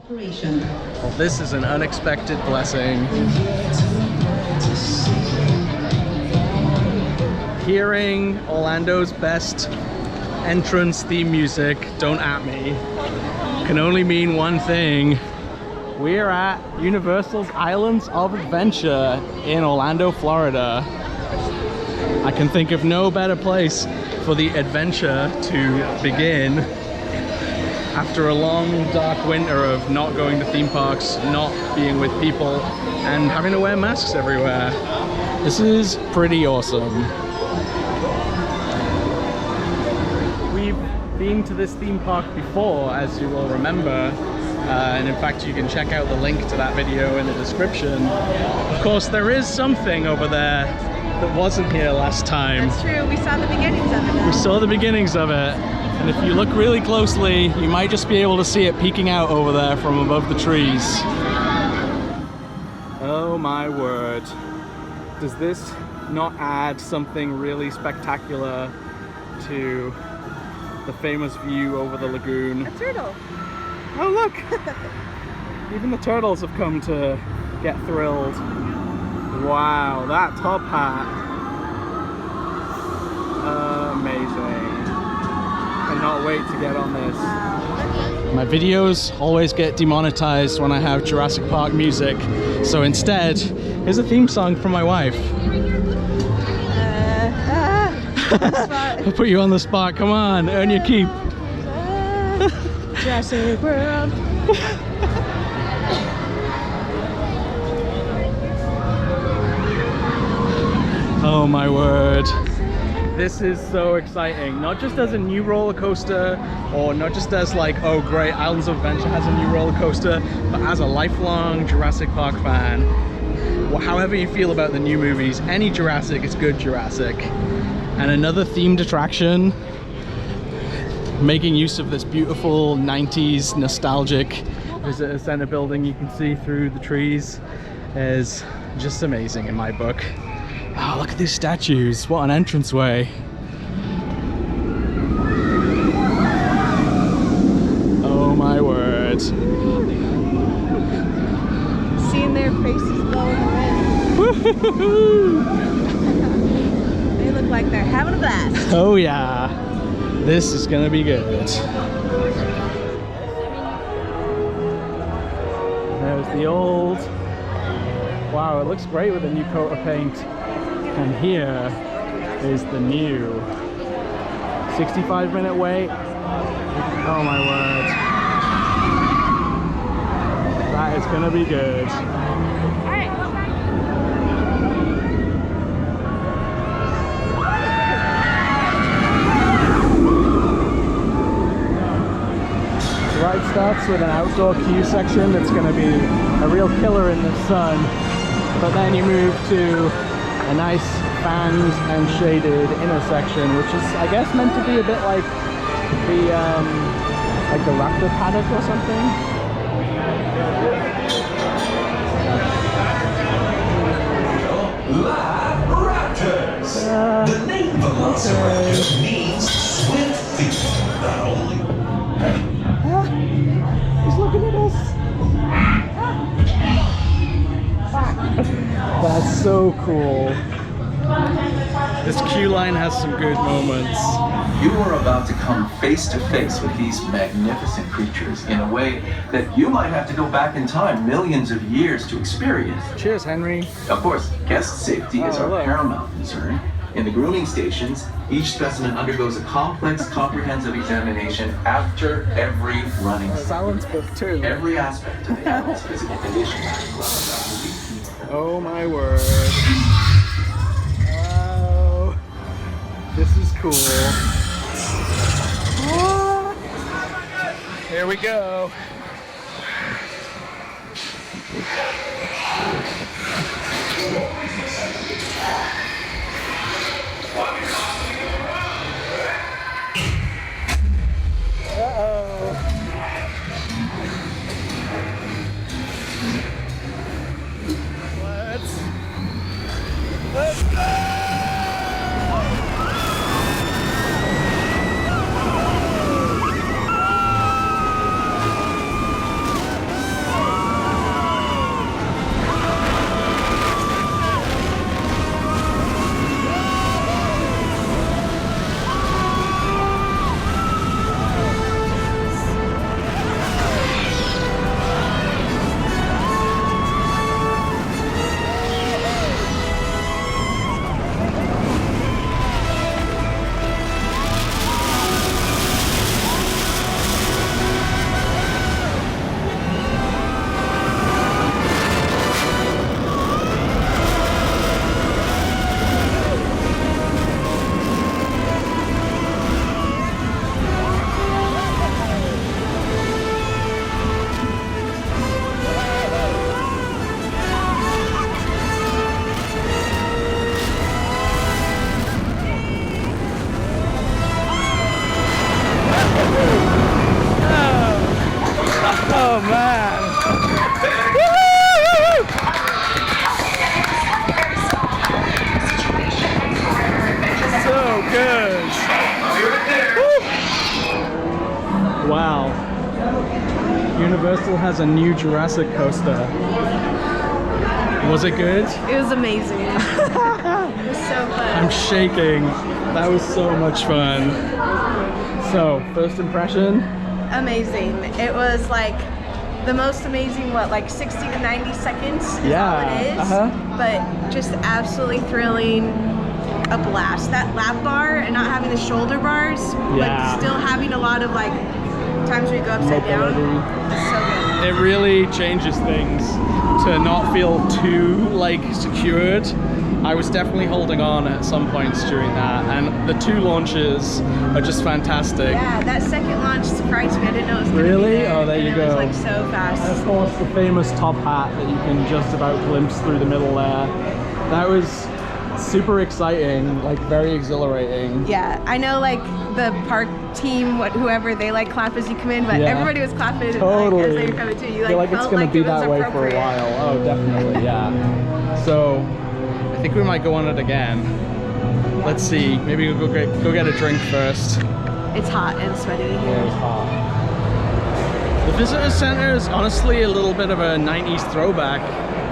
Well, this is an unexpected blessing. Hearing Orlando's best entrance theme music, don't at me, can only mean one thing. We're at Universal's Islands of Adventure in Orlando, Florida. I can think of no better place for the adventure to begin after a long, dark winter of not going to theme parks, not being with people, and having to wear masks everywhere. This is pretty awesome. We've been to this theme park before, as you will remember, and in fact you can check out the link to that video in the description. Of course, there is something over there that wasn't here last time. That's true, we saw the beginnings of it. We saw the beginnings of it. And if you look really closely, you might just be able to see it peeking out over there from above the trees. Oh my word. Does this not add something really spectacular to the famous view over the lagoon? A turtle. Oh look! Even the turtles have come to get thrilled. Wow, that top hat. Amazing. Cannot wait to get on this. My videos always get demonetized when I have Jurassic Park music, so instead, here's a theme song from my wife. I'll put you on the spot, come on, earn your keep. Jurassic World. Oh my word. This is so exciting, not just as a new roller coaster, or not just as like, oh great, Islands of Adventure has a new roller coaster, but as a lifelong Jurassic Park fan. Well, however you feel about the new movies, any Jurassic is good Jurassic. And another themed attraction, making use of this beautiful 90s nostalgic visitor center building you can see through the trees, is just amazing in my book. Oh, look at these statues. What an entranceway. Oh my word. Seeing their faces blow in the wind. They look like they're having a blast. Oh yeah. This is gonna be good. There's the old. Wow, it looks great with a new coat of paint. And here is the new 65-minute wait. Oh my word. That is gonna be good. Alright. The ride starts with an outdoor queue section that's gonna be a real killer in the sun. But then you move to a nice fanned and shaded intersection, which is, I guess, meant to be a bit like the raptor paddock or something. Live Raptors! The name Velocicoaster means swift feet. Not only. He's looking at us. That's so cool. This queue line has some good moments. You are about to come face to face with these magnificent creatures in a way that you might have to go back in time millions of years to experience. Cheers, Henry. Of course, guest safety is our paramount concern. In the grooming stations, each specimen undergoes a complex, comprehensive examination after every running season. Silence book too. Every aspect of the animal's physical condition. Oh my word. Wow. This is cool. Here we go. Let's go! man. So good. Wow. Universal has a new Jurassic coaster. Was it good? It was amazing. It was so fun. I'm shaking. That was so much fun. So, first impression? Amazing. It was like the most amazing, what, like 60 to 90 seconds is all it is. But just absolutely thrilling. A blast. That lap bar and not having the shoulder bars, but still having a lot of like times where you go upside down. So good. It really changes things to not feel too like secured. I was definitely holding on at some points during that, and the 2 launches are just fantastic. Yeah, that second launch surprised me. I didn't know it was going to Really? be there. Oh, there you go. It was like so fast. And of course, the famous top hat that you can just about glimpse through the middle there. That was super exciting, like very exhilarating. Yeah, I know like the park team, whoever, they like clap as you come in, but everybody was clapping totally. like, as they were coming to you. I feel like it's felt going like to be it was that way for a appropriate. while. Oh, definitely, yeah. So, I think we might go on it again. Let's see. Maybe we'll go get a drink first. It's hot and sweaty here. Yeah, it's hot. The visitor center is honestly a little bit of a 90s throwback.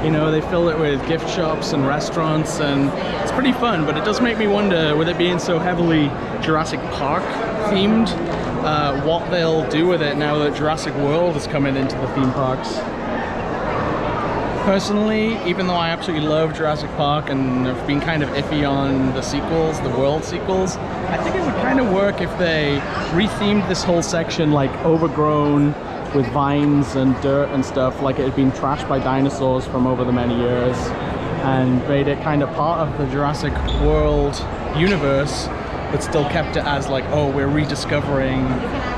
You know, they fill it with gift shops and restaurants, and it's pretty fun, but it does make me wonder, with it being so heavily Jurassic Park themed, what they'll do with it now that Jurassic World is coming into the theme parks. Personally, even though I absolutely love Jurassic Park and have been kind of iffy on the sequels, the World sequels, I think it would kind of work if they rethemed this whole section like overgrown with vines and dirt and stuff, like it had been trashed by dinosaurs from over the many years, and made it kind of part of the Jurassic World universe, but still kept it as like, oh, we're rediscovering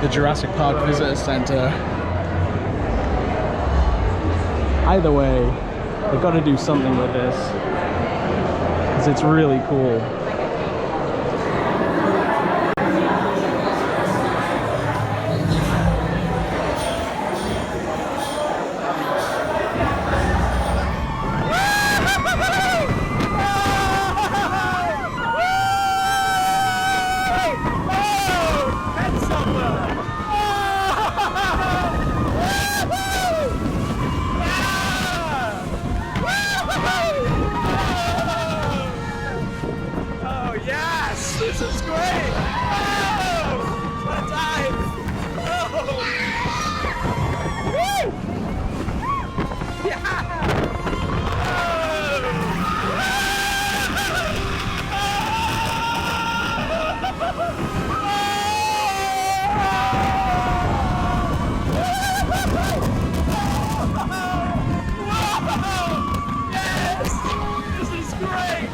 the Jurassic Park Visitor Center. Either way, they've got to do something with this, because it's really cool. This is great! Oh! That dive! Oh! Woo! Yeah! Yes! This is great!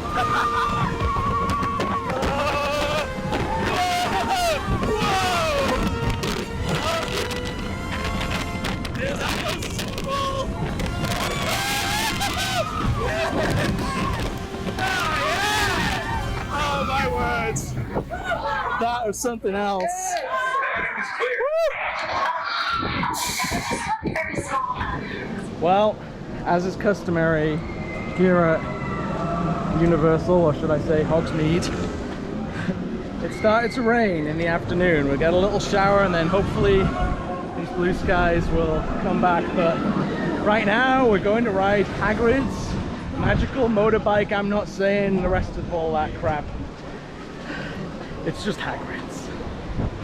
That was something else. Well, as is customary here at Universal, or should I say Hogsmeade, it started to rain in the afternoon. We'll get a little shower and then hopefully these blue skies will come back. But right now we're going to ride Hagrids magical motorbike. I'm not saying the rest of all that crap. It's just Hagrids.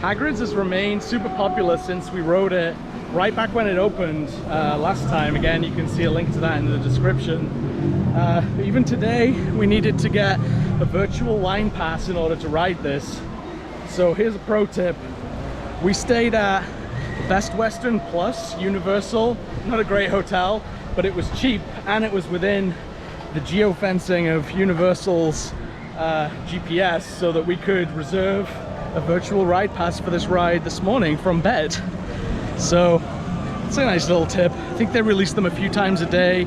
Hagrids has remained super popular since we rode it right back when it opened last time. Again, you can see a link to that in the description. Even today, we needed to get a virtual line pass in order to ride this. So here's a pro tip. We stayed at Best Western Plus Universal. Not a great hotel, but it was cheap and it was within the geofencing of Universal's GPS, so that we could reserve a virtual ride pass for this ride this morning from bed. So it's a nice little tip. I think they release them a few times a day,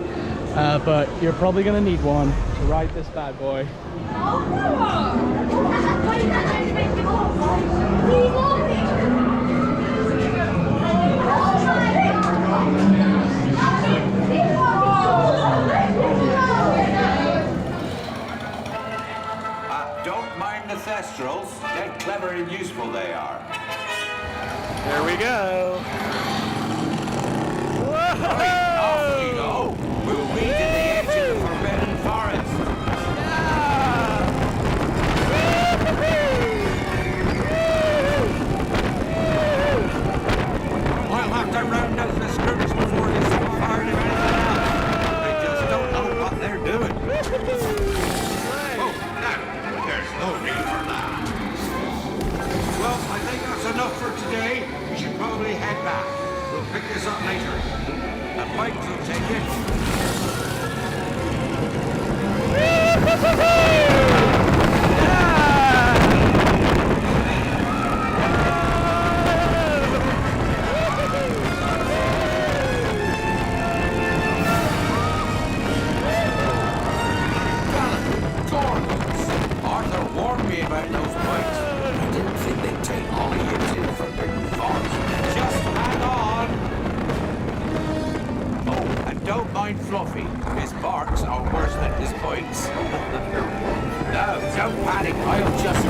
but you're probably gonna need one to ride this bad boy. spikes will take it. Arthur warned me about those spikes. I didn't think they'd take all of you in for big thoughts. Just hang on. Oh, and don't mind Fluffy. His barks are worse than his bites. No, don't panic. I'll just,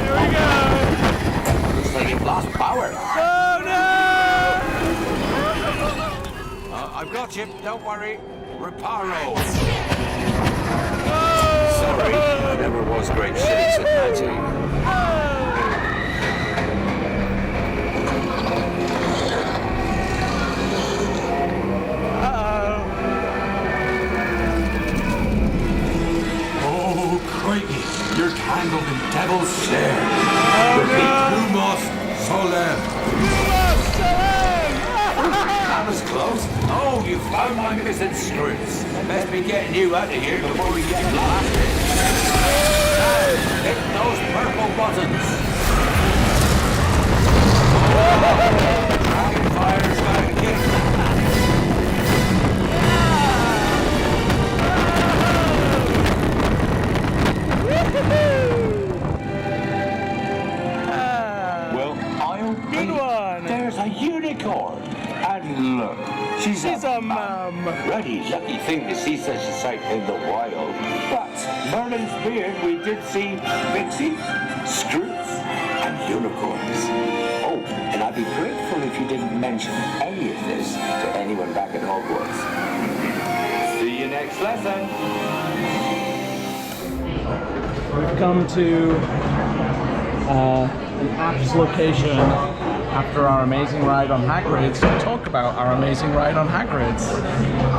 Here we go! looks like you've lost power. Oh no! I've got you. Don't worry. Reparo. Sorry, I never was great shakes at magic. Oh, crikey, you're tangled in devil's snare. Repeat, Lumos Solem. That was close. Oh, you found my missing screws. Best be getting you out of here before we get blasted. Now, hit those purple buttons. Dragon fire's got a kick. Well, I'll Good one. There's a unicorn. And look, she's a mum. Pretty lucky thing to see such a sight in the wild. But Merlin's beard, we did see pixies, scroots, and unicorns. Oh, and I'd be grateful if you didn't mention any of this to anyone back at Hogwarts. See you next lesson. We've come to an apps location after our amazing ride on Hagrids to talk about our amazing ride on Hagrids.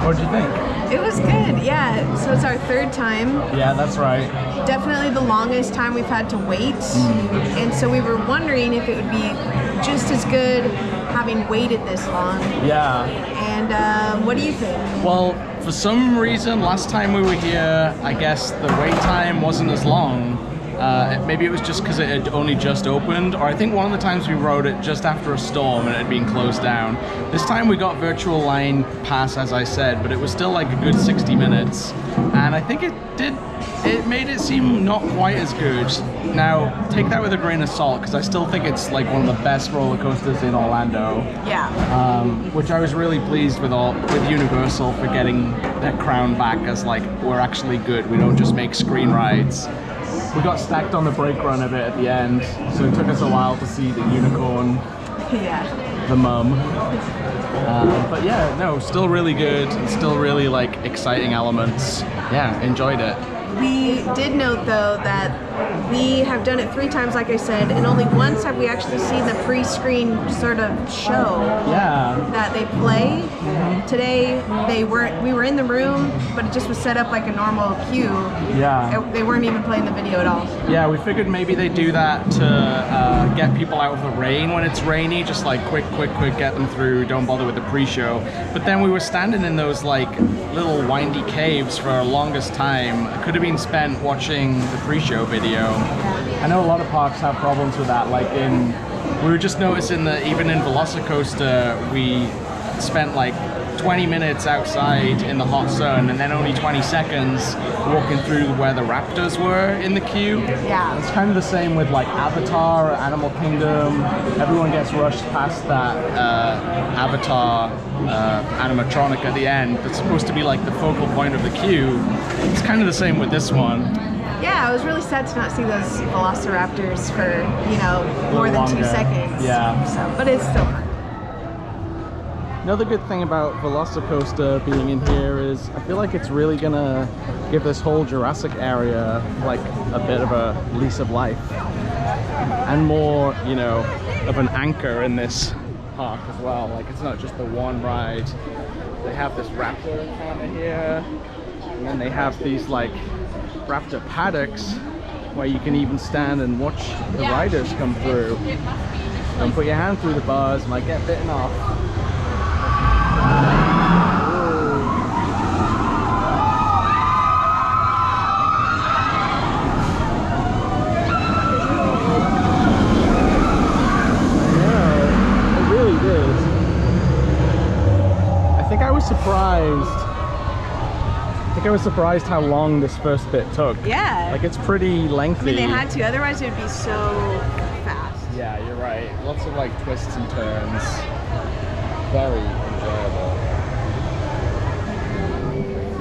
What did you think? It was good, yeah. So it's our third time. Yeah, that's right. Definitely the longest time we've had to wait. And so we were wondering if it would be just as good having waited this long. Yeah. And what do you think? Well, for some reason, last time we were here, I guess the wait time wasn't as long. Maybe it was just because it had only just opened, or I think one of the times we rode it just after a storm and it had been closed down. This time we got virtual line pass, as I said, but it was still like a good 60 minutes. And I think it made it seem not quite as good. Now, take that with a grain of salt, because I still think it's like one of the best roller coasters in Orlando. Yeah. Which I was really pleased with Universal for getting their crown back as like, we're actually good, we don't just make screen rides. We got stacked on the brake run a bit at the end, so it took us a while to see the unicorn, Yeah. the mum. But yeah, no, still really good, and still really like exciting elements. Yeah, enjoyed it. We did note though that we have done it 3 times, like I said, and only once have we actually seen the pre-screen sort of show that they play. Today we were in the room, but it just was set up like a normal queue. Yeah. They weren't even playing the video at all. Yeah, we figured maybe they do that to get people out of the rain when it's rainy, just like quick, get them through, don't bother with the pre-show. But then we were standing in those like little windy caves for our longest time. It could have been spent watching the pre-show video. I know a lot of parks have problems with that, like we were just noticing that even in Velocicoaster, we spent like 20 minutes outside in the hot sun and then only 20 seconds walking through where the raptors were in the queue. Yeah. It's kind of the same with like Avatar or Animal Kingdom. Everyone gets rushed past that Avatar animatronic at the end that's supposed to be like the focal point of the queue. It's kind of the same with this one. Yeah, I was really sad to not see those velociraptors for, more than 2 seconds. Yeah. So, but it's still fun. Another good thing about Velocicoaster being in here is I feel like it's really gonna give this whole Jurassic area like a bit of a lease of life and more, of an anchor in this park as well. Like it's not just the one ride. They have this raptor encounter here, and then they have these like raptor paddocks where you can even stand and watch the riders come through. Don't put your hand through the bars, might get bitten off. was surprised. I think I was surprised how long this first bit took. Yeah. Like, it's pretty lengthy. I mean, they had to, otherwise it would be so fast. Yeah, you're right. Lots of like twists and turns. Very enjoyable.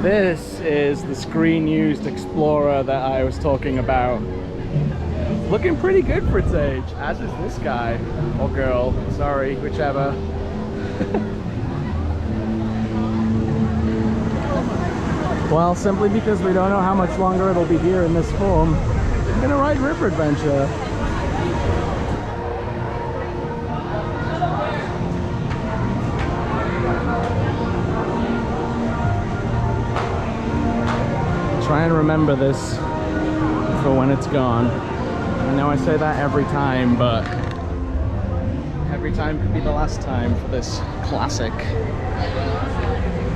This is the screen-used Explorer that I was talking about. Looking pretty good for its age, as is this guy. Or girl, sorry, whichever. Well, simply because we don't know how much longer it'll be here in this form, I'm gonna ride River Adventure. Try and remember this for when it's gone. I know I say that every time, but every time could be the last time for this classic.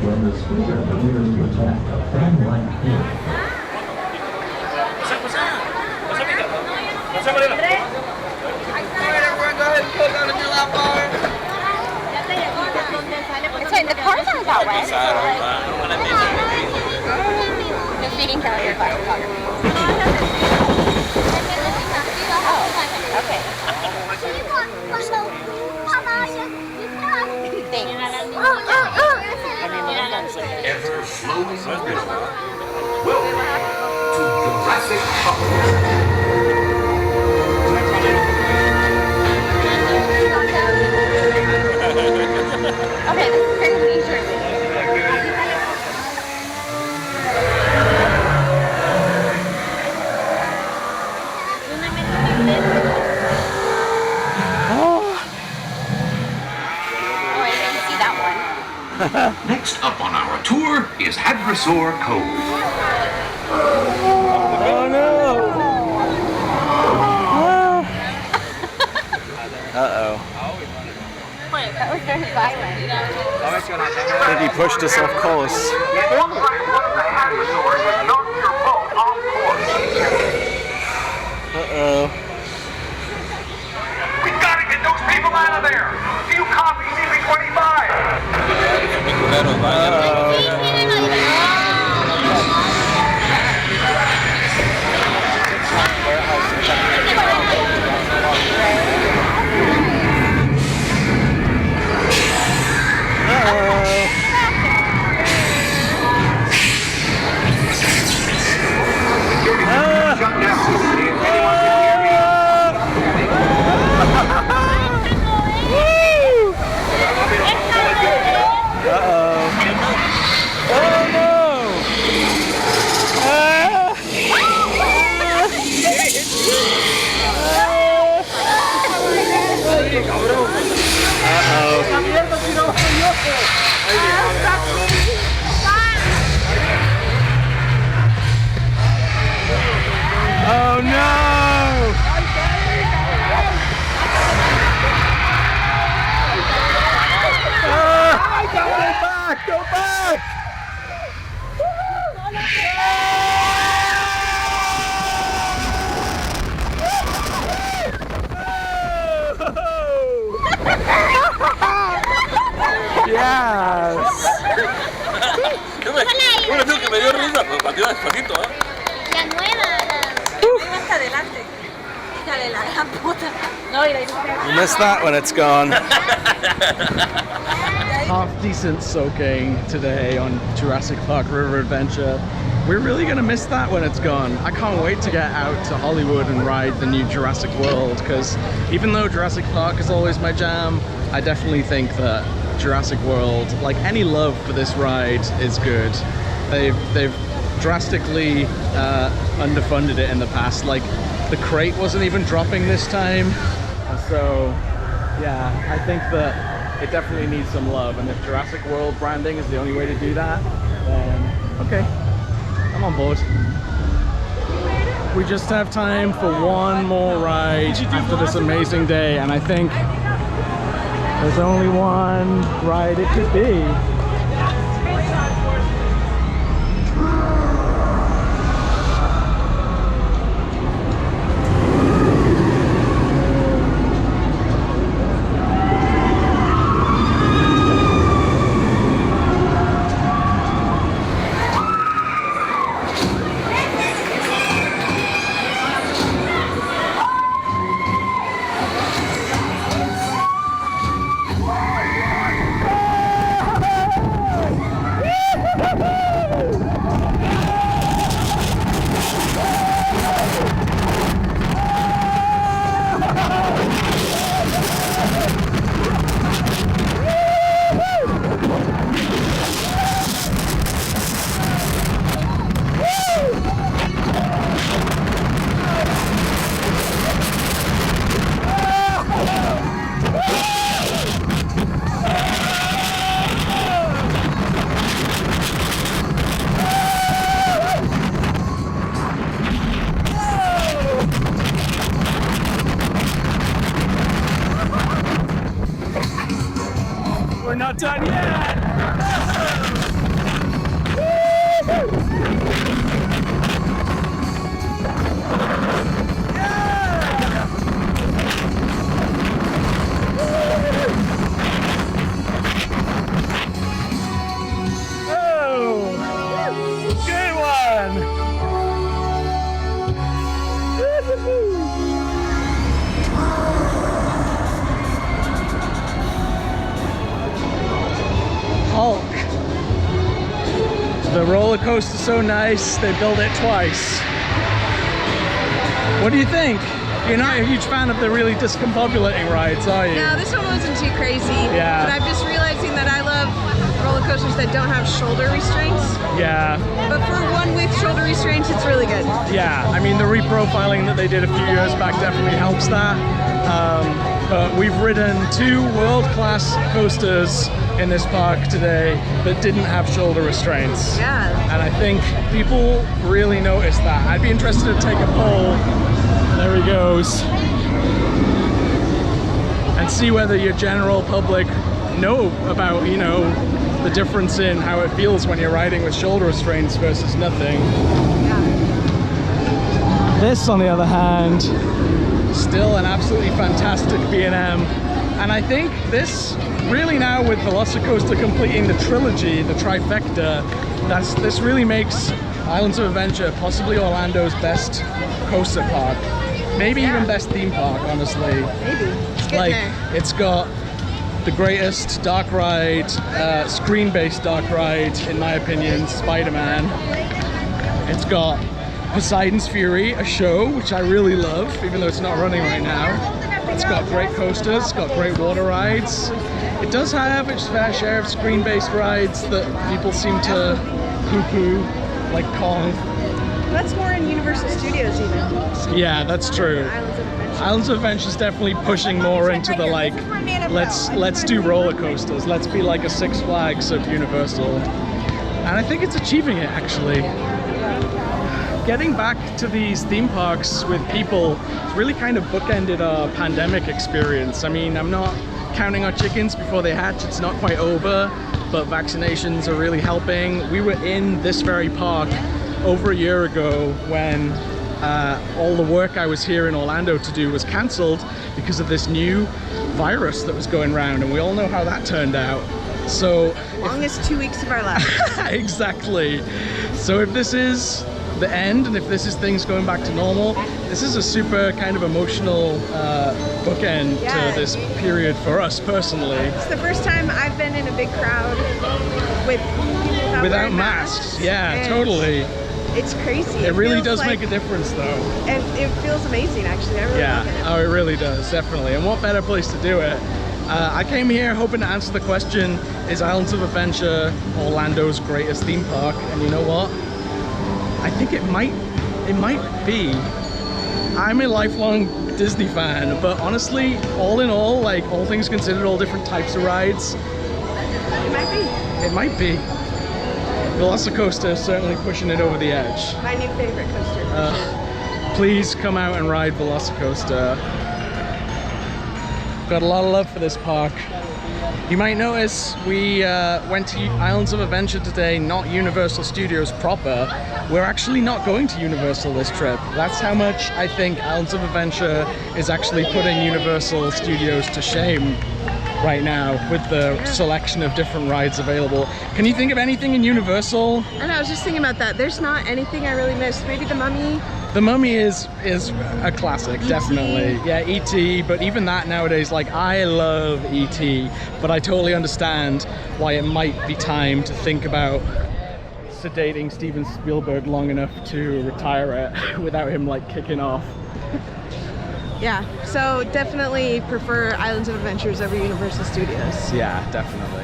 When the speaker appears to attack a fan-like hit. The cars aren't that wet. You're feeding Kelly your photography. Oh, okay. Ever flowing river. Welcome to Jurassic Park. Okay, this is very leisure. Next up on our tour is Hagrids Cove. Oh no! Uh-oh. That was very violent. I think he pushed us off course. Uh-oh. We gotta get those people out of there! Few copies, CP25! Shut down. Anyone can hear me? Oh no! Go back! Go back! Yes! Bueno, tío, que me dio risa, pero partió despacito, ¿eh? La nueva, Hasta adelante. Dale la gran puta. No, y You miss that when it's gone. Half decent soaking today on Jurassic Park River Adventure. We're really gonna miss that when it's gone. I can't wait to get out to Hollywood and ride the new Jurassic World, because even though Jurassic Park is always my jam, I definitely think that Jurassic World, like any love for this ride, is good. They've drastically underfunded it in the past. Like, the crate wasn't even dropping this time. So yeah, I think that it definitely needs some love, and if Jurassic World branding is the only way to do that, then okay, I'm on board. We just have time for one more ride after this amazing day, and I think there's only one ride it could be. not done yet! The roller coaster's so nice, they built it twice. What do you think? You're not a huge fan of the really discombobulating rides, are you? No, this one wasn't too crazy. Yeah. But I'm just realizing that I love roller coasters that don't have shoulder restraints. Yeah. But for one with shoulder restraints, it's really good. Yeah, I mean the reprofiling that they did a few years back definitely helps that. But we've ridden 2 world-class coasters in this park today that didn't have shoulder restraints. Yeah. And I think people really noticed that. I'd be interested to take a poll, there he goes, and see whether your general public know about, you know, the difference in how it feels when you're riding with shoulder restraints versus nothing. Yeah. This, on the other hand, still an absolutely fantastic B&M. And I think this really now, with Velocicoaster completing the trilogy, the trifecta, this really makes Islands of Adventure possibly Orlando's best coaster park. Maybe even best theme park, honestly. Maybe. It's getting there. It's got the greatest dark ride, screen-based dark ride, in my opinion, Spider-Man. It's got Poseidon's Fury, a show, which I really love, even though it's not running right now. It's got great coasters, it's got great water rides. It does have its fair share of screen-based rides that people seem to poo-poo, like Kong. That's more in Universal Studios even. Yeah, that's true. Islands of Adventure is definitely pushing more into the like, let's do roller coasters. Let's be like a Six Flags of Universal. And I think it's achieving it, actually. Getting back to these theme parks with people really kind of bookended our pandemic experience. I mean, I'm not counting our chickens before they hatch. It's not quite over, but vaccinations are really helping. We were in this very park over a year ago when all the work I was here in Orlando to do was cancelled because of this new virus that was going around, and we all know how that turned out. So Longest 2 weeks of our lives. exactly. So if this is the end, and if this is things going back to normal, this is a super kind of emotional bookend to this period for us personally. It's the first time I've been in a big crowd with people without masks. Yeah, totally. It's crazy. It really feels does like, make a difference though. And it feels amazing, actually. I really love it. Oh, it really does, definitely. And what better place to do it? I came here hoping to answer the question, is Islands of Adventure Orlando's greatest theme park? And you know what? I think it might be. I'm a lifelong Disney fan, but honestly, all in all, like all things considered, all different types of rides, It might be. it might be. Velocicoaster is certainly pushing it over the edge. My new favorite coaster. Please come out and ride Velocicoaster. Got a lot of love for this park. You might notice we went to Islands of Adventure today, not Universal Studios proper. We're actually not going to Universal this trip. That's how much I think Islands of Adventure is actually putting Universal Studios to shame right now with the selection of different rides available. Can you think of anything in Universal? And I was just thinking about that. There's not anything I really missed. Maybe the Mummy. The Mummy is a classic, definitely. Yeah, E.T., but even that nowadays, like, I love E.T., but I totally understand why it might be time to think about sedating Steven Spielberg long enough to retire it without him, like, kicking off. Yeah, so definitely prefer Islands of Adventures over Universal Studios. Yeah, definitely.